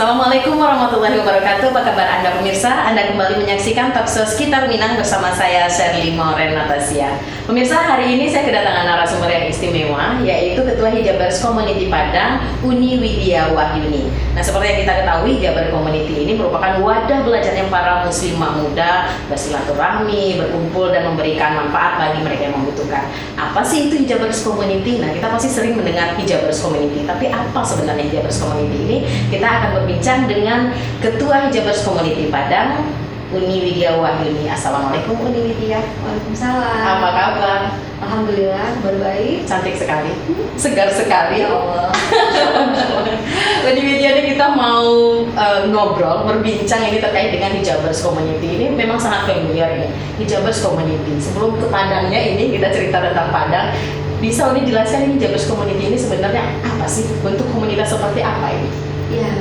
Assalamualaikum warahmatullahi wabarakatuh. Apa kabar Anda pemirsa? Anda kembali menyaksikan Talkshow Sekitar Minang bersama saya Sherly Moren Natasha. Pemirsa, hari ini saya kedatangan narasumber yang istimewa, yaitu Ketua Hijabers Community Padang, Uni Widya Wahyuni. Nah, seperti yang kita ketahui, Hijaber Community ini merupakan wadah belajarnya para muslimah muda bersilaturahmi, berkumpul dan memberikan manfaat bagi mereka yang membutuhkan. Apa sih itu Hijabers Community? Nah, kita pasti sering mendengar Hijabers Community, tapi apa sebenarnya Hijabers Community ini? Kita akan berbincang dengan Ketua Hijabers Community Padang, Uni Widya Wahyuni. Assalamualaikum Uni Widya. Waalaikumsalam. Apa kabar? Alhamdulillah, berbaik. Cantik sekali, segar sekali. Ya Allah. Uni Widya ini kita mau ngobrol, berbincang ini terkait dengan Hijabers Community. Ini memang sangat familiar ini, Hijabers Community. Sebelum ke Padangnya ini kita cerita tentang Padang. Bisa Uni jelaskan ini Hijabers Community ini sebenarnya apa sih? Bentuk komunitas seperti apa ini? Ya,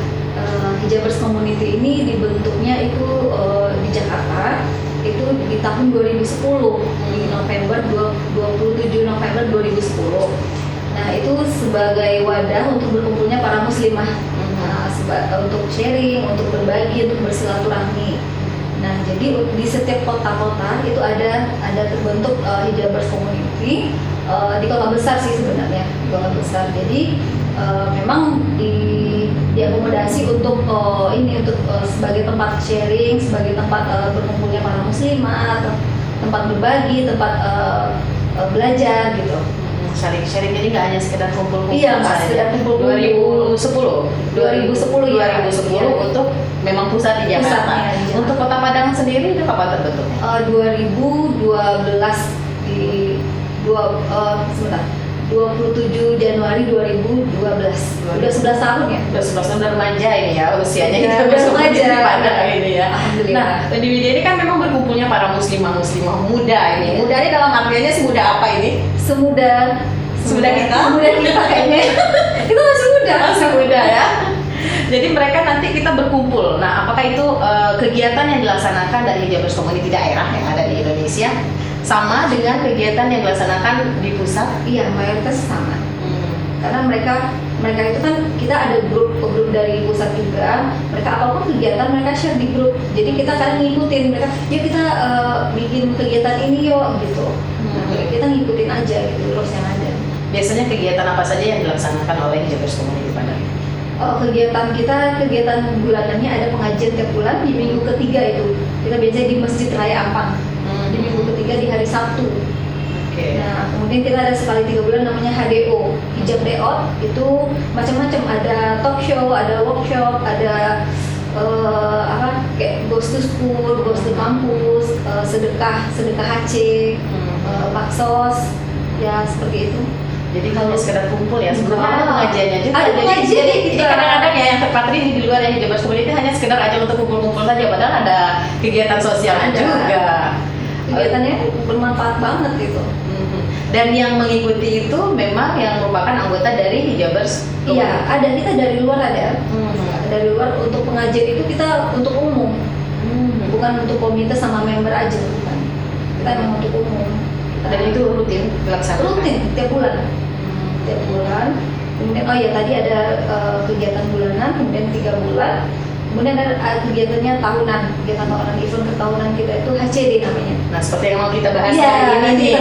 Hijabers Community ini dibentuknya itu di Jakarta itu di tahun 2010 di November 27 November 2010. Nah, itu sebagai wadah untuk berkumpulnya para muslimah, untuk sharing, untuk berbagi, untuk bersilaturahmi. Nah, jadi di setiap kota-kota itu ada terbentuk Hijabers Community di kota besar sih sebenarnya, di kota besar. Jadi memang diakomodasi untuk sebagai tempat sharing, sebagai tempat berkumpulnya para muslimah, tempat berbagi, tempat belajar gitu. Sharing ini nggak hanya sekedar kumpul-kumpul. Iya, nggak sekedar kumpul-kumpul. 2010 ya. Untuk memang pusat di Jakarta. Pusatnya. Untuk Kota Padang sendiri itu kapan terbentuknya? 2012 di 27 Januari 2012. Udah 11 tahun ya? Udah 11 tahun, udah remaja ini ya usianya. Ya, kita udah remaja di Padang ini ya. Alhamdulillah. Nah, di Widya ini kan memang berkumpulnya para muslimah muda ini. Muda ini dalam artiannya semuda apa ini? Semuda kita kayaknya. Itu masih muda. Masih muda ya. Jadi mereka nanti kita berkumpul. Nah, apakah itu kegiatan yang dilaksanakan dari Hijabers Community daerah yang ada di Indonesia sama dengan kegiatan yang dilaksanakan di pusat? Iya, mayoritas sama. Karena mereka itu kan kita ada grup dari pusat juga. Mereka apapun kegiatan mereka share di grup. Jadi kita kadang ngikutin mereka. Yuk kita bikin kegiatan ini yuk gitu. Kita ngikutin aja gitu terus yang ada. Biasanya kegiatan apa saja yang dilaksanakan oleh Hijabers Community Padang? Kegiatan bulanannya ada pengajian tiap bulan di minggu ketiga itu. Kita biasanya di Masjid Raya Ampang. Di minggu ketiga di hari Sabtu. Okay. Nah, kemudian kita ada sekali 3 bulan namanya HDO, Hijab Day Out. Itu macam-macam, ada talk show, ada workshop, ada kayak goes to school, goes to kampus, sedekah HC, baksos, ya seperti itu. Jadi kalau sekedar kumpul ya, sebenarnya ada pengajiannya juga. Ada pengajian jadi kadang-kadang ya yang terpatri di luar yang Hijabers Community hanya sekedar aja untuk kumpul-kumpul saja, padahal ada kegiatan sosialnya juga. Kegiatannya bermanfaat banget gitu. Dan yang mengikuti itu memang yang merupakan anggota dari Hijabers. Iya, ada, kita dari luar ada. Dari luar untuk pengajian itu kita untuk umum. Bukan untuk komite sama member aja, bukan. Kita memang untuk umum. Dan itu rutin dilaksanakan? Rutin, tiap bulan. Tiap bulan. Kemudian tadi ada kegiatan bulanan, kemudian 3 bulan. Kemudian ada kegiatannya tahunan, kegiatan tahunan, event ketahunan kita itu HCD namanya. Nah, seperti yang mau kita bahas ya, hari ini nih,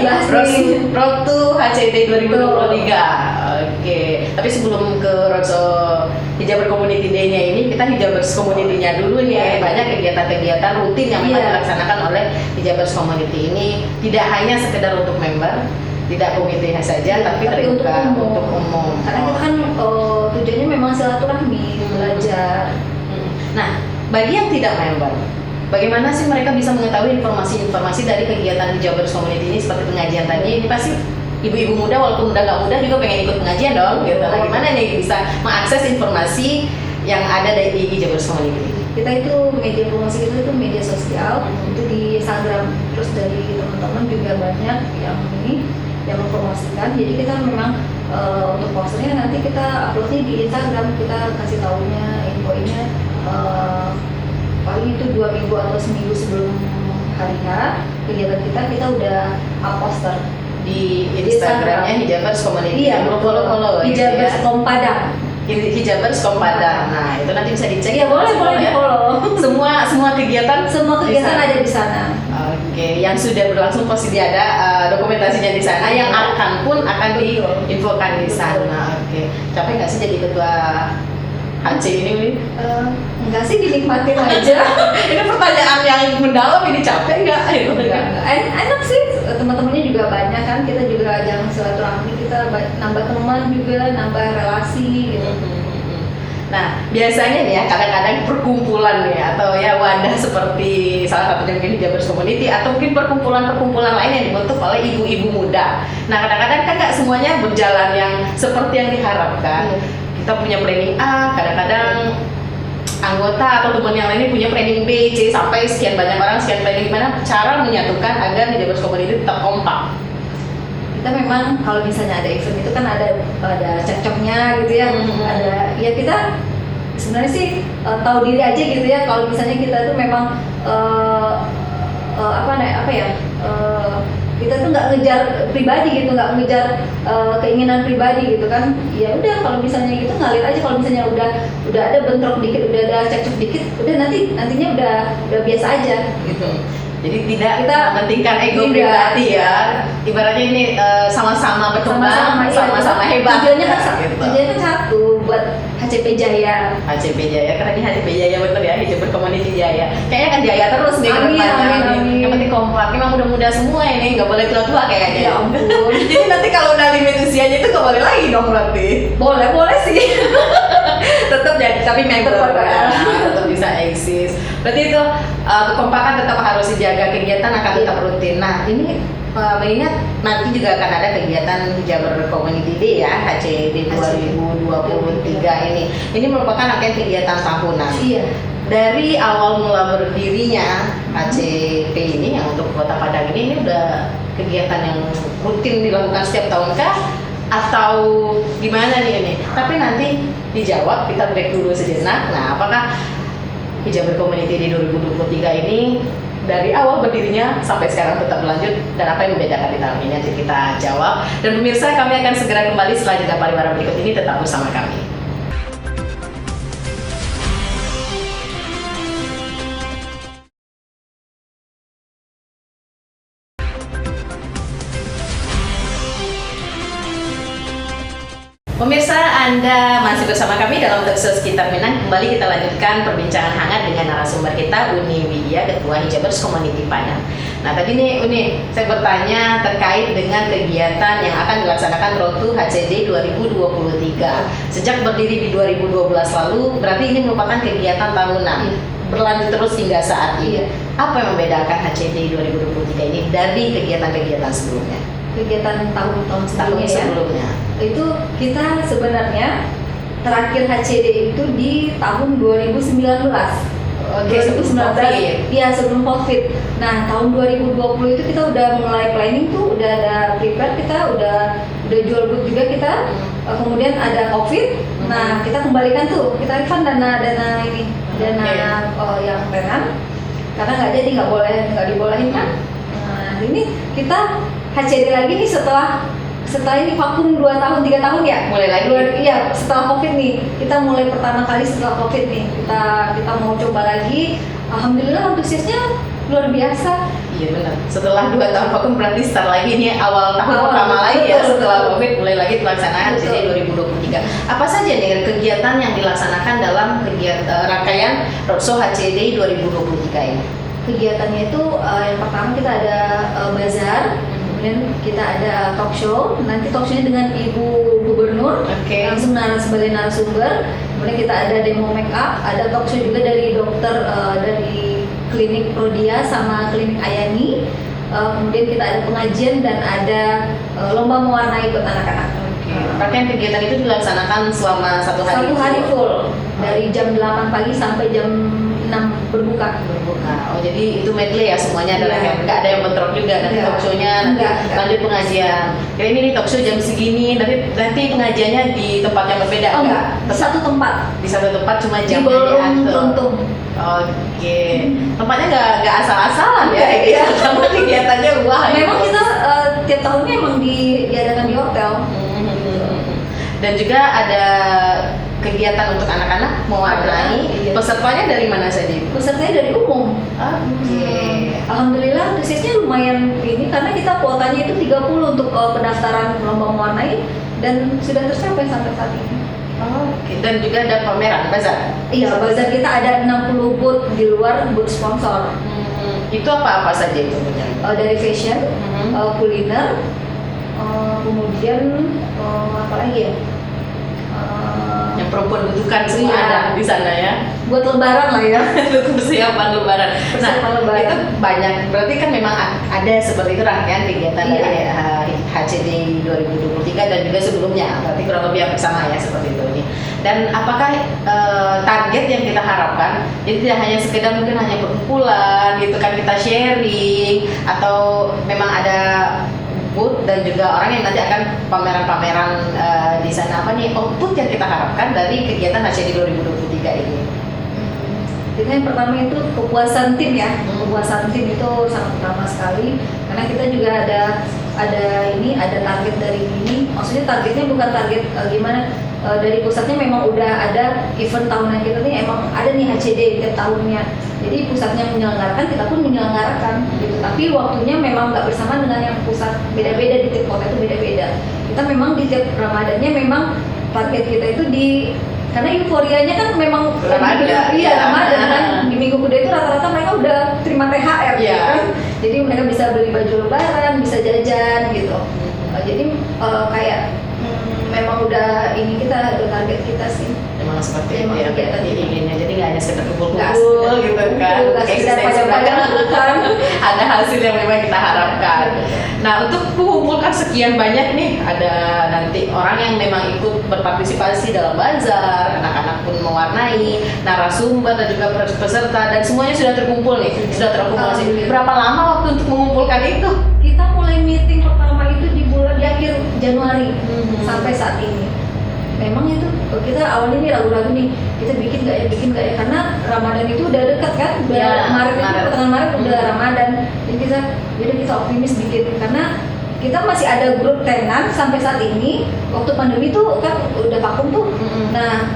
Road to HCD 2023. Oke. Tapi sebelum ke Road to Hijaber Community Day-nya ini, kita Hijabers Community-nya dulu nih. Banyak kegiatan-kegiatan rutin yang memang dilaksanakan oleh Hijabers Community ini. Tidak hanya sekedar untuk member, tidak komite saja, tapi terbuka untuk umum. Karena kita kan tujuannya memang silaturahmi, belajar. Nah, bagi yang tidak member, bagaimana sih mereka bisa mengetahui informasi-informasi dari kegiatan Hijabers Community ini seperti pengajian tadi? Ini pasti ibu-ibu muda walaupun udah nggak muda juga pengen ikut pengajian dong, gitu. Nah, gimana nih bisa mengakses informasi yang ada dari Hijabers Community? Kita itu media promosi kita itu media sosial, itu di Instagram, terus dari teman-teman juga banyak yang mempromosikan. Jadi kita memang untuk posternya nanti kita uploadnya di Instagram, kita kasih taunya infonya paling itu 2 minggu atau seminggu sebelum hari H kegiatan kita udah up poster di Instagramnya Hijabers Community. Iya, follow Hijabers Padang. Hijabers Kompada. Nah, itu nanti bisa dicek. Iya, boleh di ya. follow. Semua kegiatan Ada di sana. Oke, yang sudah berlangsung pasti ada dokumentasinya di sana. Yang akan diinfokan di sana. Oke, capek nggak sih jadi ketua HC ini? Enggak sih, dinikmatin aja. Ini pertanyaan yang mendalam, ini capek nggak? Enak sih, teman-temannya juga banyak kan, kita juga ajang silaturahmi, kita nambah teman juga, nambah relasi gitu. Nah, biasanya nih ya, kadang-kadang perkumpulan nih atau ya wadah seperti salah satunya mungkin Hijabers Community atau mungkin perkumpulan-perkumpulan lain yang dibentuk oleh ibu-ibu muda. Nah, kadang-kadang kan nggak semuanya berjalan yang seperti yang diharapkan. Kita punya planning A, kadang-kadang anggota atau teman yang lainnya punya planning B, C, sampai sekian banyak orang, sekian planning. Gimana cara menyatukan agar Hijabers Community tetap kompak? Kita memang kalau misalnya ada event itu kan ada cekcoknya gitu ya, ada ya kita sebenarnya sih tahu diri aja gitu ya, kalau misalnya kita tuh memang kita tuh nggak ngejar pribadi gitu, nggak ngejar keinginan pribadi gitu kan, ya udah kalau misalnya gitu ngalir aja, kalau misalnya udah ada bentrok dikit, udah ada cekcok dikit, udah nantinya udah biasa aja gitu. Jadi tidak kita mementingkan ego pribadi ya. Ibaratnya ini sama-sama berkembang, sama-sama hebat. Tujuannya kan satu, buat HCP Jaya. HCP Jaya, karena ini HCP Jaya bener ya, Hijabers Community Jaya. Kayaknya kan Jaya terus nih ke depannya. Yang penting kompak, memang muda-muda semua ini, nggak boleh tua-tua kayaknya. Ya ampun. Jadi nanti kalau udah limit usianya itu nggak boleh lagi dong berarti. Boleh sih. Tetap jadi, tapi member tetap bisa eksis. Berarti itu kekompakan tetap harus dijaga, kegiatan akan tetap rutin. Nah, ini mengingat nanti juga akan ada kegiatan Hijabers Community Day ya, HCD 2023 ini. Ini merupakan rangkaian kegiatan tahunan. Iya. Dari awal mula berdirinya HCP ini yang untuk Kota Padang ini udah kegiatan yang rutin dilakukan setiap tahun kah? Atau gimana nih ini? Tapi nanti dijawab, kita break dulu sejenak. Nah, apakah Hijabers Community di 2023 ini dari awal berdirinya sampai sekarang tetap berlanjut, dan apa yang membedakan di tahun ini nanti kita jawab. Dan pemirsa, kami akan segera kembali setelah jeda pariwara berikut ini, tetap bersama kami. Pemirsa, Anda masih bersama kami dalam Talkshow Sekitar Minang. Kembali kita lanjutkan perbincangan hangat dengan narasumber kita, Uni Widya, Ketua Hijabers Community Padang. Nah, tadi nih Uni, saya bertanya terkait dengan kegiatan yang akan dilaksanakan Road to HCD 2023. Sejak berdiri di 2012 lalu, berarti ini merupakan kegiatan tahunan. Berlanjut terus hingga saat ini. Apa yang membedakan HCD 2023 ini dari kegiatan-kegiatan sebelumnya? Kegiatan tahun-tahun sebelumnya itu kita sebenarnya terakhir HCD itu di tahun 2019. Oke, 2019 ya, sebelum COVID. Nah, tahun 2020 itu kita udah mulai planning tuh, udah ada prepare, kita udah jual booth juga kita. Kemudian ada COVID. Nah, kita kembalikan tuh, kita refund dana ini, yang tenan, karena nggak dibolehin kan. Nah, ini kita HCD lagi nih setelah ini vakum 2 tahun 3 tahun ya, mulai lagi. Iya, setelah COVID nih, kita mulai pertama kali setelah COVID nih, kita mau coba lagi. Alhamdulillah antusiasnya luar biasa. Iya benar. Setelah 2 tahun vakum berarti start lagi nih awal tahun pertama lagi ya, setelah COVID mulai lagi pelaksanaan HCD 2023. Apa saja nih kegiatan yang dilaksanakan dalam kegiatan rangkaian Roadshow HCD 2023 ini? Kegiatannya itu yang pertama kita ada bazar. Kemudian kita ada talk show, nanti talk show-nya dengan Ibu Gubernur, langsung sebagai narasumber. Kemudian kita ada demo make up, ada talk show juga dari dokter dari klinik Prodia sama klinik Ayani. Kemudian kita ada pengajian dan ada lomba mewarnai buat anak-anak. Rangkaian kegiatan itu dilaksanakan selama 1 hari. 1 hari full, dari jam 8 pagi sampai jam 6 berbuka. Oh, jadi itu medley ya, semuanya adalah nggak ada yang bentrok juga. Nanti talk show-nya nanti lanjut pengajian. Jadi ini talk show jam segini, nanti pengajiannya di tempat yang berbeda. Oh enggak, di satu tempat. Di satu tempat, cuma jamnya diatur. Oke. Tempatnya nggak asal-asalan ya. Iya. Sama kegiatannya wah. Memang kita tiap tahunnya emang diadakan di hotel. Dan juga ada kegiatan untuk anak-anak mewarnai. Iya. Pesertanya dari mana saja Ibu? Pesertanya dari umum. Oke. Alhamdulillah antusiasnya lumayan ini karena kita kuotanya itu 30 untuk pendaftaran lomba mewarnai dan sudah tercapai sampai saat ini. Oke. Dan juga ada pameran bazar. Iya, bazar kita ada 60 booth di luar booth sponsor. Itu apa saja itu? Dari fashion, kuliner, kemudian apa lagi ya? Yang perempuan butuhkan semua Iya. ada di sana ya. Buat lebaran lah ya. Untuk persiapan lebaran. Persiapan lebaran. Itu banyak. Berarti kan memang ada seperti itu rangkaian kegiatan Iya. dari HCD 2023 dan juga sebelumnya. Berarti kurang lebih hampir sama ya seperti itu ini. Dan apakah target yang kita harapkan jadi tidak hanya sekedar mungkin hanya perkumpulan gitu kan, kita sharing, atau memang ada booth dan juga orang yang nanti akan pameran-pameran di sana. Apa nih output yang kita harapkan dari kegiatan HCD 2023 ini? Jadi yang pertama itu kepuasan tim ya. Kepuasan tim itu sangat utama sekali karena kita juga ada target dari ini. Maksudnya targetnya bukan target gimana dari pusatnya memang udah ada event tahunan kita nih, emang ada nih HCD tiap tahunnya. Jadi pusatnya menyelenggarakan, kita pun menyelenggarakan gitu. Tapi waktunya memang nggak bersama dengan yang pusat, beda-beda di tiap kota itu beda-beda. Kita memang di tiap Ramadannya memang target kita itu karena euforianya kan memang Ramadan. Iya, Ramadan kan di minggu kedua itu rata-rata mereka udah terima THR gitu Iya. kan. Jadi mereka bisa beli baju lebaran, bisa jajan gitu. Jadi kayak memang udah target kita sih. Memang seperti itu Memang ya, kegiatan jadi itu. inginnya jadi nggak hanya sekedar Nggak kumpul-kumpul gitu kan, nggak sekedar eksistensi pada-pada mereka. Ada hasil yang memang kita harapkan. Nah, untuk mengumpulkan sekian banyak nih, ada nanti orang yang memang ikut berpartisipasi dalam bazar, anak-anak pun mewarnai, narasumber dan juga peserta, dan semuanya sudah terkumpul nih, sudah terakumulasi. Berapa lama waktu untuk mengumpulkan itu? Kita mulai meeting pertama itu di akhir Januari sampai saat ini. Memang itu kita awalnya nih ragu-ragu nih, kita bikin nggak ya karena Ramadan itu udah dekat kan, udah Ya, Maret itu Maret. pertengahan Maret udah Ramadan, jadi kita optimis bikin karena kita masih ada grup tenan sampai saat ini. Waktu pandemi tuh kan udah vakum tuh, nah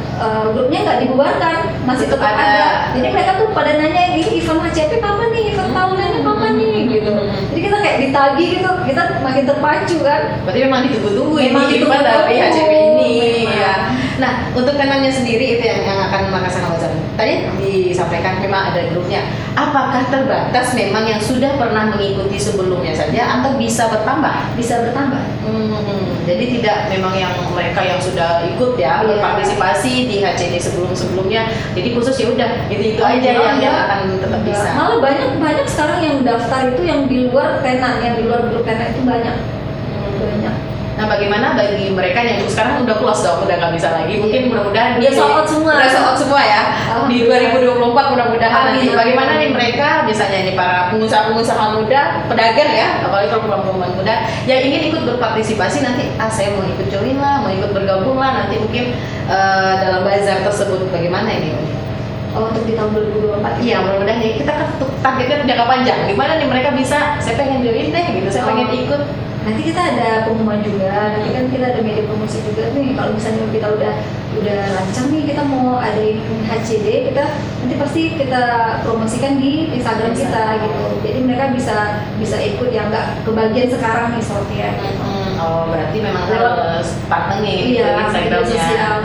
grupnya nggak dibubarkan, masih Tetap tetap ada. ada. Jadi mereka tuh pada nanya ini event HCP kapan nih, event tahunannya kapan nih gitu. Jadi kita kayak ditagih gitu, kita makin terpacu kan. Berarti memang ditunggu-tunggu Memang ini ditunggu-tunggu. event dari HCP ini Memang. ya. Nah, untuk tenannya sendiri itu yang akan melaksanakan bazar. Tadi disampaikan memang ada grupnya. Apakah terbatas memang yang sudah pernah mengikuti sebelumnya saja atau bisa bertambah? Bisa bertambah. Jadi tidak memang yang mereka yang sudah ikut ya Iya. berpartisipasi di HCD sebelum-sebelumnya. Jadi khusus ya udah itu aja yang akan tetap Enggak. bisa. Malah banyak sekarang yang daftar itu yang di luar tenan, yang di luar grup tenan itu banyak. Banyak. Nah, bagaimana bagi mereka yang sekarang udah close dong, udah nggak bisa lagi. Mungkin mudah-mudahan Udah sold out semua. Udah sold out semua ya. Di 2024 mudah-mudahan nanti. Amin. Bagaimana nih mereka, misalnya ini para pengusaha-pengusaha muda, pedagang ya, apalagi kalau perempuan muda yang ingin ikut berpartisipasi nanti, saya mau ikut join lah, mau ikut bergabung lah nanti mungkin dalam bazar tersebut. Bagaimana ini? Untuk di tahun 2024. Iya, mudah-mudahan ya, kita kan targetnya jangka panjang. Gimana nih mereka bisa, saya pengen join deh gitu, saya pengen ikut. Nanti kita ada pengumuman juga, nanti kan kita ada media promosi juga nih. Kalau misalnya kita udah lancar nih, kita mau adain HCD, kita nanti pasti kita promosikan di Instagram kita gitu. Jadi mereka bisa ikut yang nggak kebagian sekarang nih sortian. Oh, berarti memang Lewat- harus pantengin Iya, media Instagramnya sosial.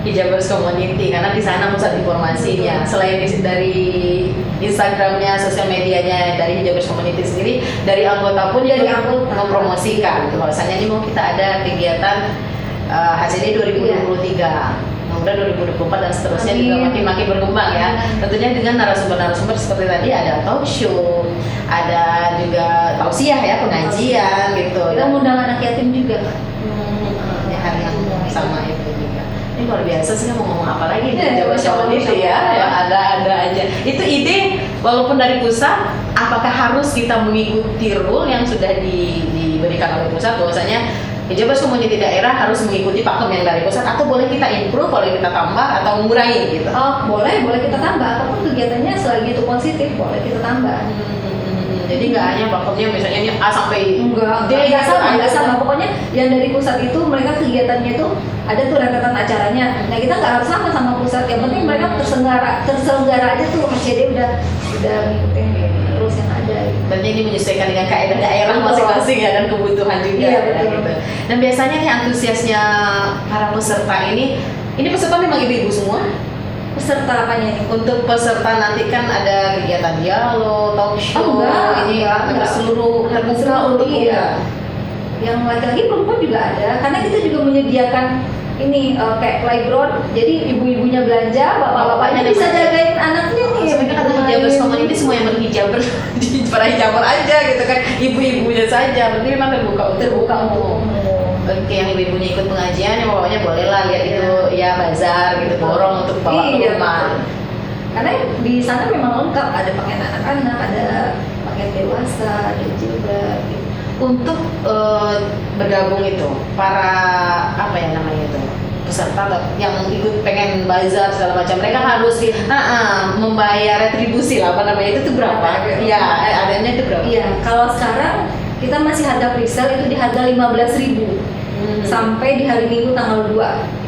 Hijabers Community karena di sana pusat informasinya. Selain dari Instagramnya, sosial medianya dari Hijabers Community sendiri, dari anggota pun Dari juga anggota. mempromosikan. Bahwasanya ini mau kita ada kegiatan HCD 2023. Mudah 2024 dan seterusnya juga Amin. makin berkembang ya. Tentunya dengan narasumber-narasumber seperti tadi ada talk show, ada juga tausiah ya, pengajian gitu. Kita ngundang anak yatim juga kan. Ya, hari yang sama itu juga. Ini luar biasa sih, mau ngomong apa lagi di Ya, Jawa Shawan itu ya, ya ada aja. Itu ide walaupun dari pusat, apakah harus kita mengikuti rule yang sudah diberikan oleh pusat bahwasanya Hijabers Community daerah harus mengikuti pakem yang dari pusat atau boleh kita improve, boleh kita tambah atau mengurangi gitu? Oh, boleh kita tambah. Apapun kegiatannya selagi itu positif, boleh kita tambah. Jadi nggak hanya pakemnya misalnya ini A sampai Enggak sama. Pokoknya yang dari pusat itu mereka kegiatannya itu ada tuh rentetan acaranya. Nah kita nggak harus sama pusat. Yang penting mereka terselenggara aja tuh HCD udah ngikutin terus yang ada. Berarti ini menyesuaikan dengan kaidah daerah masing-masing ya dan kebutuhan juga. Iya, ya, gitu. Dan biasanya nih antusiasnya para peserta ini peserta memang ibu-ibu semua. Peserta apanya ini? Untuk peserta nanti kan ada kegiatan dialog, talk show, enggak. Seluruh terbuka untuk iya. Yang laki-laki perempuan juga ada, karena kita juga menyediakan ini kayak playground, jadi ibu-ibunya belanja, bapak-bapaknya bisa jagain anaknya nih. Sebenarnya kata hijabers community semua yang berhijaber para hijaber aja gitu kan, ibu-ibunya saja, berarti memang terbuka untuk Oke, yang ibu-ibunya ikut pengajian, yang bapaknya bolehlah lihat itu ya bazar gitu, borong untuk bawa ke rumah. Karena di sana memang lengkap, ada pakaian anak-anak, ada pakaian dewasa, ada jilbab. Gitu. Untuk bergabung itu para apa ya namanya itu peserta yang ikut pengen bazar segala macam, mereka harus membayar retribusi lah apa namanya itu tuh berapa? Iya, adanya itu berapa? Iya, kalau sekarang kita masih harga presale itu di harga 15.000 sampai di hari Minggu tanggal 2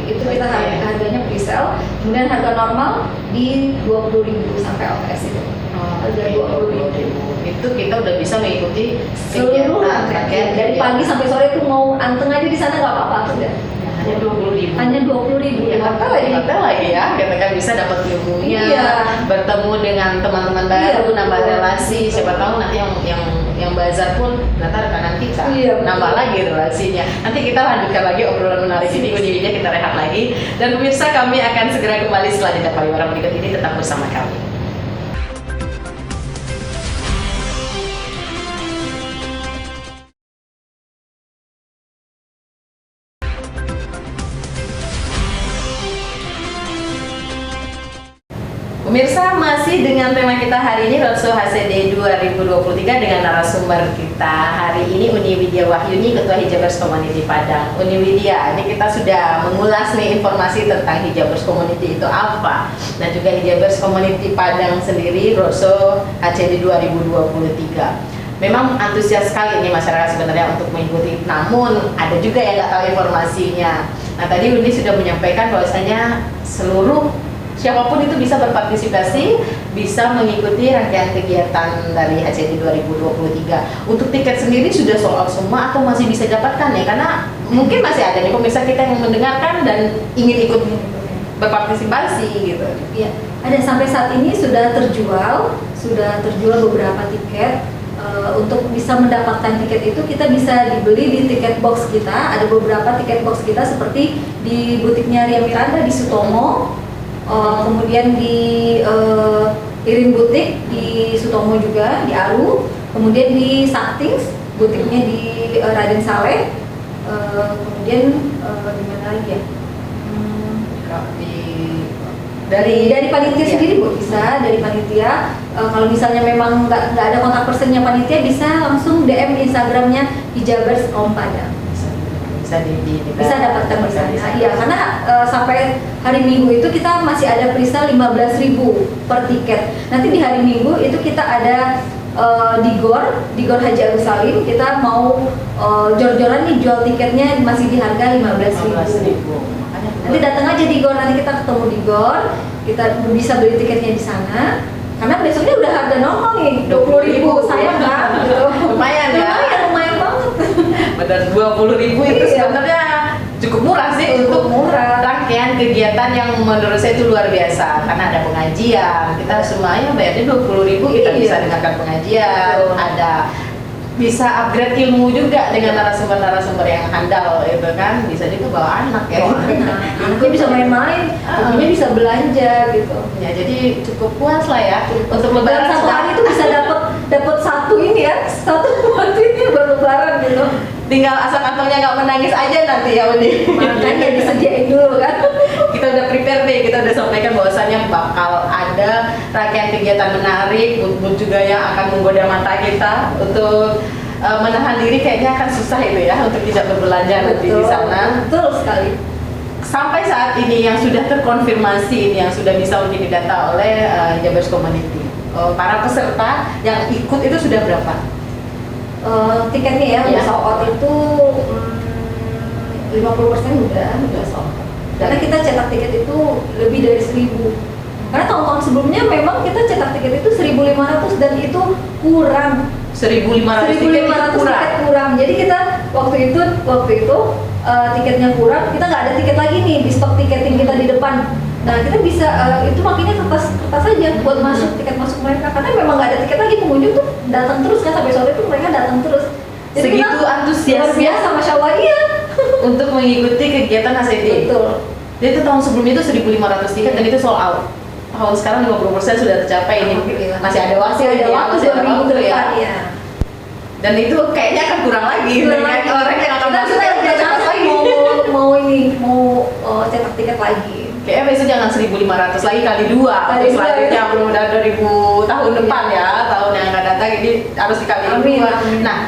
itu kita harganya presale, kemudian harga normal di 20.000 sampai LTS itu. Harga 20.000 itu kita udah bisa mengikuti seluruh rangkaian dari pagi sampai sore itu mau anteng aja di sana nggak apa-apa sudah. Hanya 20.000. Hanya 20.000. Ya, hotel lagi ya, kita kan bisa dapat ilmunya, bertemu dengan teman-teman baru, nambah relasi. Siapa tahu nanti yang bazar pun ternyata rekanan kita, nambah lagi relasinya. Nanti kita lanjutkan lagi obrolan menarik ini, ujung-ujungnya kita rehat lagi. Dan pemirsa, kami akan segera kembali setelah jeda pariwara berikut ini, tetap bersama kami. Pemirsa, masih dengan tema kita hari ini Roadshow HCD 2023 dengan narasumber kita hari ini Uni Widya Wahyuni, Ketua Hijabers Community Padang. Uni Widya, ini kita sudah mengulas nih informasi tentang Hijabers Community itu apa, dan juga Hijabers Community Padang sendiri Roadshow HCD 2023. Memang antusias sekali nih masyarakat sebenarnya untuk mengikuti, namun ada juga yang nggak tahu informasinya. Nah tadi Uni sudah menyampaikan bahwasanya seluruh siapapun itu bisa berpartisipasi, bisa mengikuti rangkaian kegiatan dari HCD 2023. Untuk tiket sendiri sudah sold out semua atau masih bisa dapatkan ya? Karena mungkin masih ada nih pemirsa kita yang mendengarkan dan ingin ikut berpartisipasi gitu. Iya, ada sampai saat ini sudah terjual beberapa tiket. Untuk bisa mendapatkan tiket itu kita bisa dibeli di tiket box kita. Ada beberapa tiket box kita seperti di butiknya Ria Miranda di Sutomo. Kemudian di Irin Butik di Sutomo juga, di Aru, kemudian di Saktings, butiknya di Raden Saleh, kemudian di mana lagi ya? Dari panitia sendiri Bu, bisa dari panitia. Kalau misalnya memang nggak ada kontak personnya panitia, bisa langsung DM di Instagramnya Hijabers Padang. Bisa dapatkan di sana. Iya, karena sampai hari Minggu itu kita masih ada presale 15.000 per tiket. Nanti di hari Minggu itu kita ada di GOR Haji Agus Salim, kita mau jor-joran nih jual tiketnya masih di harga 15.000. Nanti datang aja di GOR, nanti kita ketemu di GOR, kita bisa beli tiketnya di sana. Karena besoknya udah harga normal nih, 20.000, sayang kan? Gitu. Lumayan banget. Benar, 20.000 itu sebenarnya cukup murah sih untuk rangkaian kegiatan yang menurut saya itu luar biasa. Karena ada pengajian, kita semuanya bayarnya 20.000, kita bisa dengarkan pengajian, ada bisa upgrade ilmu juga dengan narasumber-narasumber yang handal itu kan, bisa juga bawa anak ya. Anaknya bisa main-main, ibunya bisa belanja gitu. Ya jadi cukup puas lah ya untuk lebaran. Satu hari itu bisa dapat satu ini ya, satu buat ini buat lebaran gitu. Tinggal asal kantongnya nggak menangis aja nanti ya Uni. Makanya disediain dulu kan. Kita udah prepare nih, kita udah sampaikan bahwasannya bakal ada rangkaian kegiatan menarik, untuk juga yang akan menggoda mata kita untuk menahan diri. Kayaknya akan susah itu ya untuk tidak berbelanja nanti di sana. Betul sekali. Sampai saat ini yang sudah terkonfirmasi ini yang sudah bisa mungkin didata oleh Hijabers Community, para peserta yang ikut itu sudah berapa? tiketnya ya, udah Iya. sold out itu 50% udah sold out. Karena kita cetak tiket itu lebih dari 1.000. Karena tahun-tahun sebelumnya memang kita cetak tiket itu 1.500 dan itu kurang. 1.500 tiket itu kurang. tiket kurang. Jadi kita waktu itu tiketnya kurang, kita nggak ada tiket lagi nih di stok tiketing kita di depan. Nah kita bisa itu makanya kertas aja buat masuk tiket masuk mereka, karena memang nggak ada tiket lagi, pengunjung tuh datang terus kan, sampai sore tuh mereka datang terus. Jadi Segitu kita antusiasnya luar biasa, masya Allah, iya. untuk mengikuti kegiatan HCD. Betul. Jadi itu tahun sebelumnya itu 1.500 tiket dan itu sold out. Tahun sekarang 50% sudah tercapai ini. Alhamdulillah. Masih ada waktu, Masih ada ya, waktu masih ada 2 minggu waktu ya. depan, ya. Dan itu kayaknya akan kurang lagi. Kurang dengan lagi. orang yang akan kita masuk udah cetak capek lagi. mau cetak tiket lagi. Kayaknya besok jangan 1.500 lagi kali 2. Kali Terus dua, selanjutnya ya. belum udah 2000 tahun Iya. depan ya, tahun yang akan datang ini harus dikali Amin, 2. amin. Nah,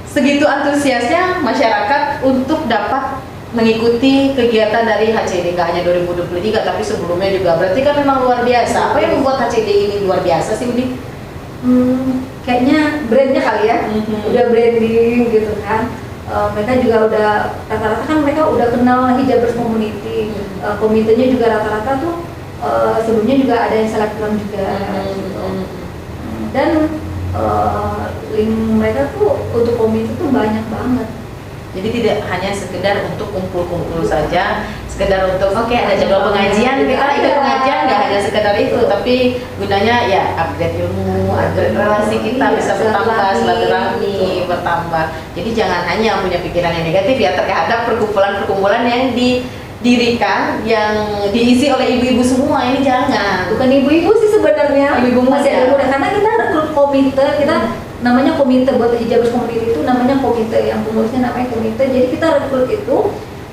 segitu antusiasnya masyarakat untuk dapat mengikuti kegiatan dari HCD, nggak hanya 2023 tapi sebelumnya juga. Berarti kan memang luar biasa. Apa yang membuat HCD ini luar biasa sih, Udi? Kayaknya brandnya kali ya, udah branding gitu kan. Mereka juga udah rata-rata kan mereka udah kenal Hijabers Community. Komitenya juga rata-rata tuh sebelumnya juga ada yang selebgram juga. Gitu. Dan link mereka tuh untuk komite tuh banyak banget. Jadi tidak hanya sekedar untuk kumpul-kumpul saja, sekedar untuk oke, ada jadwal pengajian, kita ikut pengajian, nggak hanya sekedar itu, tapi gunanya ya upgrade ilmu, upgrade relasi kita Iya, bisa bertambah, silaturahmi betul. bertambah. Jadi jangan hanya punya pikiran yang negatif ya terhadap perkumpulan-perkumpulan yang didirikan, yang diisi oleh ibu-ibu semua, ini jangan. Bukan ibu-ibu sih sebenarnya, Ibu-ibu masih muda. ada muda, karena kita rekrut komite, kita namanya komite buat Hijabers Community itu namanya komite, yang pengurusnya namanya komite. Jadi kita rekrut itu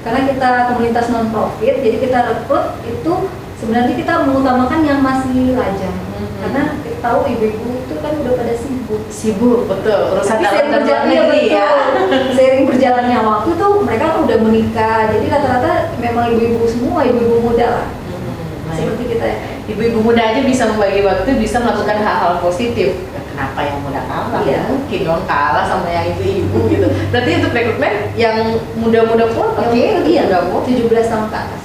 karena kita komunitas non profit, jadi kita rekrut itu sebenarnya kita mengutamakan yang masih lajang. Karena kita tahu ibu-ibu itu kan udah pada Sibuk, betul, urusan Tapi dalam seiring dan luar berjalannya negeri ya. Seiring berjalannya waktu tuh mereka kan udah menikah, jadi rata-rata memang ibu-ibu semua, ibu-ibu muda lah. Seperti kita ya. Ibu-ibu muda aja bisa membagi waktu, bisa melakukan hal-hal positif. Kenapa yang muda kalah? Iya. Mungkin dong kalah sama yang ibu-ibu gitu. Berarti untuk rekrutmen yang muda-muda pun, Oke, iya, muda pun. 17 tahun ke atas.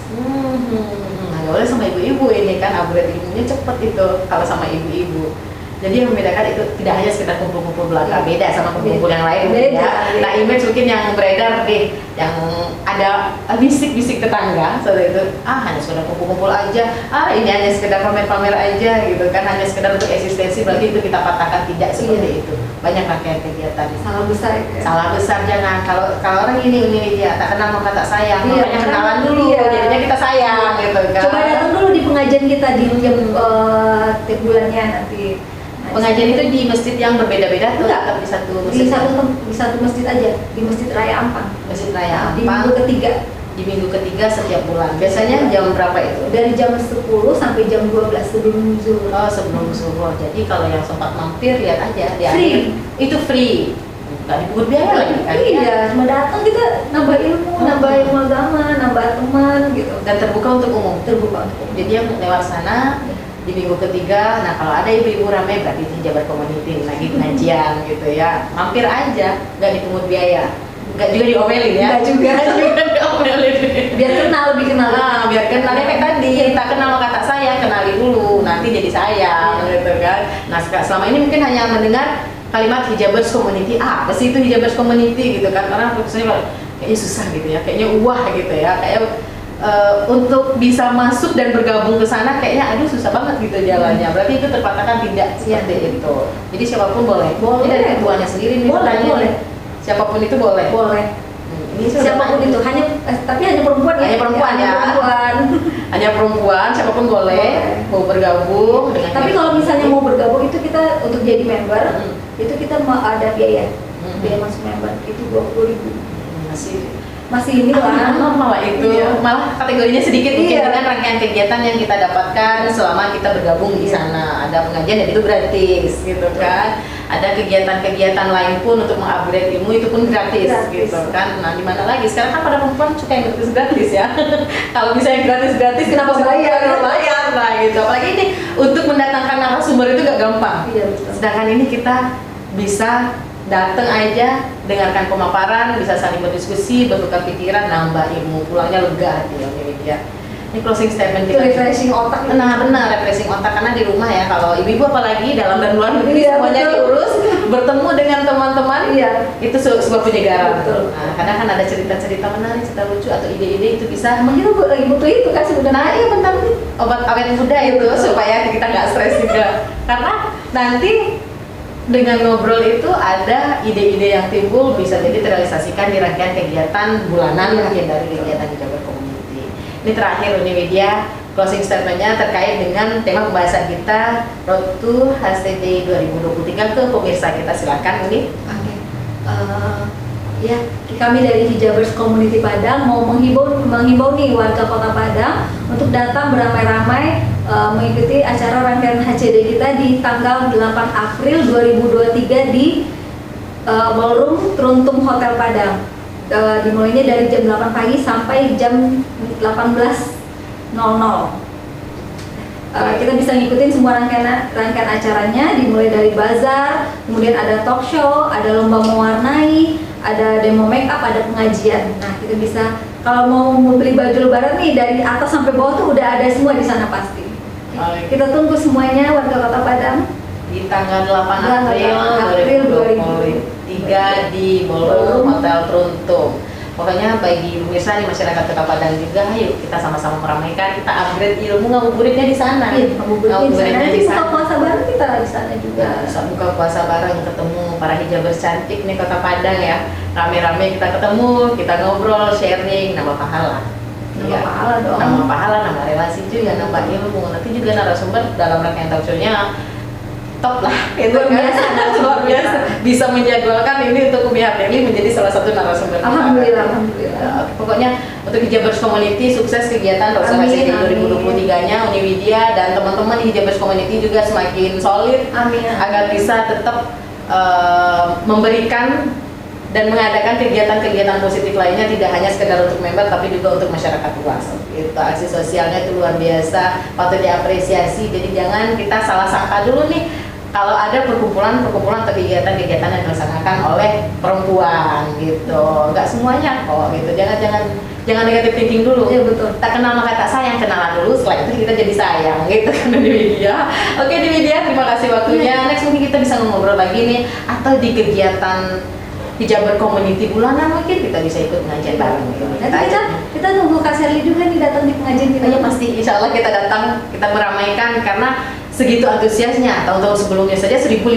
Nah, boleh sama ibu-ibu ini kan upgrade ilmunya cepet itu kalau sama ibu-ibu. Jadi yang membedakan itu tidak hanya sekedar kumpul-kumpul belaka, Iya. beda sama kumpul-kumpul yang lain mungkin Beda, ya. beda. Nah, image mungkin yang beredar deh, yang ada bisik-bisik tetangga seperti itu, hanya sekedar kumpul-kumpul aja, ini hanya sekedar pamer-pamer aja gitu kan, hanya sekedar untuk eksistensi, berarti itu kita patahkan, tidak seperti Iya. itu. Banyak rangkaian kegiatan. Salah besar ya. Salah besar jangan, kalau orang ini dia tak kenal maka tak sayang, Iya, makanya karena- kenalan dulu, iya. jadinya kita sayang gitu kan. Coba datang dulu di pengajian kita di jam tiap bulannya nanti. Nah, Pengajian itu di masjid yang berbeda-beda tuh atau di satu di masjid? di satu masjid aja, di Masjid Raya Ampang. Masjid Raya Di Ampang minggu ketiga di minggu ketiga setiap bulan. Biasanya jam berapa itu? dari jam 10 sampai jam 12 sebelum zuhur. Oh, sebelum zuhur. Jadi kalau yang sempat mampir lihat aja di Free. akhir itu free. Nggak dipungut biaya lagi kan? Iya, cuma datang kita nambah ilmu, nambah ilmu agama, nambah teman gitu. Dan terbuka untuk umum. Terbuka untuk umum. Jadi yang lewat sana di minggu ketiga, nah kalau ada ibu-ibu ramai berarti itu Jabar Community lagi pengajian gitu ya, mampir aja, nggak dipungut biaya, nggak juga diomelin ya, Nggak juga. diomelin. Biar kenal, lebih kenal. Nah, biar kenalnya kayak tadi, tak kenal maka tak sayang, kenali dulu, nanti jadi sayang gitu kan. Nah selama ini mungkin hanya mendengar kalimat Hijabers Community, apa sih itu Hijabers Community gitu kan, karena maksudnya kayaknya susah gitu ya, kayaknya wah gitu ya, kayak untuk bisa masuk dan bergabung ke sana kayaknya aduh susah banget gitu jalannya. Berarti itu terpatahkan tidak seperti itu. Jadi siapapun boleh. Boleh. Ini dari ketuanya sendiri nih. Boleh, pertanyaannya. boleh. Siapapun itu boleh. Boleh. Ini sudah Siapapun tanya. itu, tapi hanya perempuan ya. Hanya perempuan ya. Hanya perempuan. Hanya perempuan, siapapun boleh mau bergabung dengan. Tapi kalau misalnya mau bergabung itu kita untuk jadi member, Hmm. itu kita mau ada biaya. Hmm. Biaya masuk member itu 20.000. Masih ini lah. malah itu Iya. malah kategorinya sedikit mungkin Iya. dengan rangkaian kegiatan yang kita dapatkan selama kita bergabung di Iya. sana. Ada pengajian dan itu gratis gitu kan. Ada kegiatan-kegiatan lain pun untuk mengupgrade ilmu itu pun gratis, Gratis. gitu kan. Nah di mana lagi sekarang kan pada perempuan suka yang gratis ya. Kalau bisa yang gratis Kenapa bayar? bayar lah gitu. Apalagi ini untuk mendatangkan narasumber itu gak gampang. Iya betul. Sedangkan ini kita bisa datang aja, dengarkan pemaparan, bisa saling berdiskusi, bertukar pikiran, nambah ilmu, pulangnya lega hati ya media. Ini closing statement Itu kita. refreshing otak. Nah benar, refreshing otak, karena di rumah ya, kalau ibu-ibu apalagi dalam dan luar negeri Iya, semuanya betul. diurus, bertemu dengan teman-teman, Iya. itu sebuah penyegaran. Betul. Nah, kadang kan ada cerita-cerita menarik, cerita lucu atau ide-ide itu bisa Mungkin lu lagi butuh itu kan sebenarnya. Nah iya benar, obat awet muda itu Betul. supaya kita nggak stres juga. Karena nanti dengan ngobrol itu ada ide-ide yang timbul bisa jadi terrealisasikan di rangkaian kegiatan bulanan mungkin dari kegiatan Hijaber Community. Ini terakhir Unimedia closing statementnya terkait dengan tema pembahasan kita Road to HCD 2023 ke pemirsa kita, silakan Uni. Oke. Ya, kami dari Hijabers Community Padang mau menghimbau nih warga Kota Padang untuk datang beramai-ramai mengikuti acara rangkaian HCD kita di tanggal 8 April 2023 di Ballroom Truntum Hotel Padang. Dimulainya dari jam 8 pagi sampai jam 18.00. Kita bisa ngikutin semua rangkaian acaranya, dimulai dari bazar, kemudian ada talk show, ada lomba mewarnai, ada demo make up, ada pengajian. Nah, kita bisa kalau mau beli baju lebaran nih dari atas sampai bawah tuh udah ada semua di sana pasti. Kita tunggu semuanya warga Kota Padang Di tanggal 8 April April 2023 di Ballroom Hotel Truntum. Pokoknya bagi pemirsa di masyarakat Kota Padang juga, ayo kita sama-sama meramaikan, kita upgrade ilmu ngabuburitnya di sana. Iya, Ngabuburitnya di di buka sana. puasa bareng kita di sana juga. Ya, bisa buka puasa bareng, ketemu para hijabers cantik nih Kota Padang ya. Rame-rame kita ketemu, kita ngobrol, sharing, nambah pahala. Nambah Iya, pahala dong. nambah pahala, nambah relasi juga, nambah ilmu. Nanti juga narasumber dalam rangkaian talk show-nya top lah, itu Luar kan. biasa, Luar biasa. Bisa menjadwalkan ini untuk Umi Harteli menjadi salah satu narasumber. Alhamdulillah. Ya, pokoknya untuk Hijabers Community sukses kegiatan Rosa Amin, HCD amin. 2023-nya Unimedia dan teman-teman di Hijabers Community juga semakin solid Amin. agar bisa tetap memberikan dan mengadakan kegiatan-kegiatan positif lainnya, tidak hanya sekedar untuk member tapi juga untuk masyarakat luas. Itu aksi sosialnya itu luar biasa, patut diapresiasi. Jadi jangan kita salah sangka dulu nih kalau ada perkumpulan atau kegiatan-kegiatan yang dilaksanakan oleh perempuan gitu. Enggak semuanya kok gitu. Jangan negatif thinking dulu. Iya, betul. Tak kenal maka tak sayang, kenalan dulu, setelah itu kita jadi sayang gitu kan di media. Oke di media, terima kasih waktunya. Next mungkin kita bisa ngobrol lagi nih, atau di kegiatan Hijaber Community bulanan mungkin kita bisa ikut pengajian bareng gitu. Nanti kita nunggu Kak Sherly juga nih datang di pengajian kita. Ya pasti, insya Allah kita datang, kita meramaikan karena segitu antusiasnya. Tahun-tahun sebelumnya saja 1.500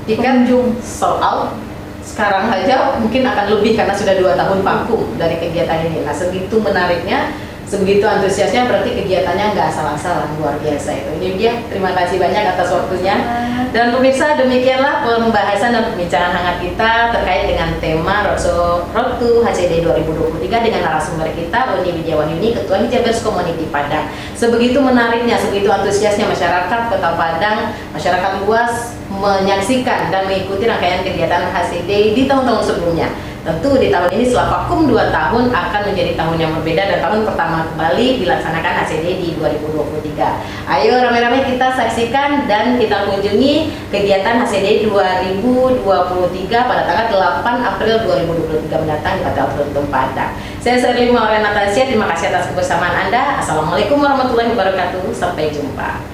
tiket Pengunjung. sold out. Sekarang aja mungkin akan lebih karena sudah 2 tahun vakum dari kegiatan ini. Nah segitu menariknya, sebegitu antusiasnya, berarti kegiatannya nggak asal-asalan, luar biasa itu. Ini dia, terima kasih banyak atas waktunya. Dan pemirsa, demikianlah pembahasan dan pembicaraan hangat kita terkait dengan tema Road to HCD 2023 dengan narasumber kita Uni Widya Wahyuni, Ketua Hijabers Community Padang. Sebegitu menariknya, sebegitu antusiasnya masyarakat Kota Padang, masyarakat luas menyaksikan dan mengikuti rangkaian kegiatan HCD di tahun-tahun sebelumnya. Tentu di tahun ini setelah vakum 2 tahun akan menjadi tahun yang berbeda dan tahun pertama kembali dilaksanakan HCD di 2023. Ayo rame-rame kita saksikan dan kita kunjungi kegiatan HCD 2023 pada tanggal 8 April 2023 mendatang di Hotel Truntum Padang. Saya Sherly Maureen Natasha, terima kasih atas kebersamaan Anda. Assalamualaikum warahmatullahi wabarakatuh. Sampai jumpa.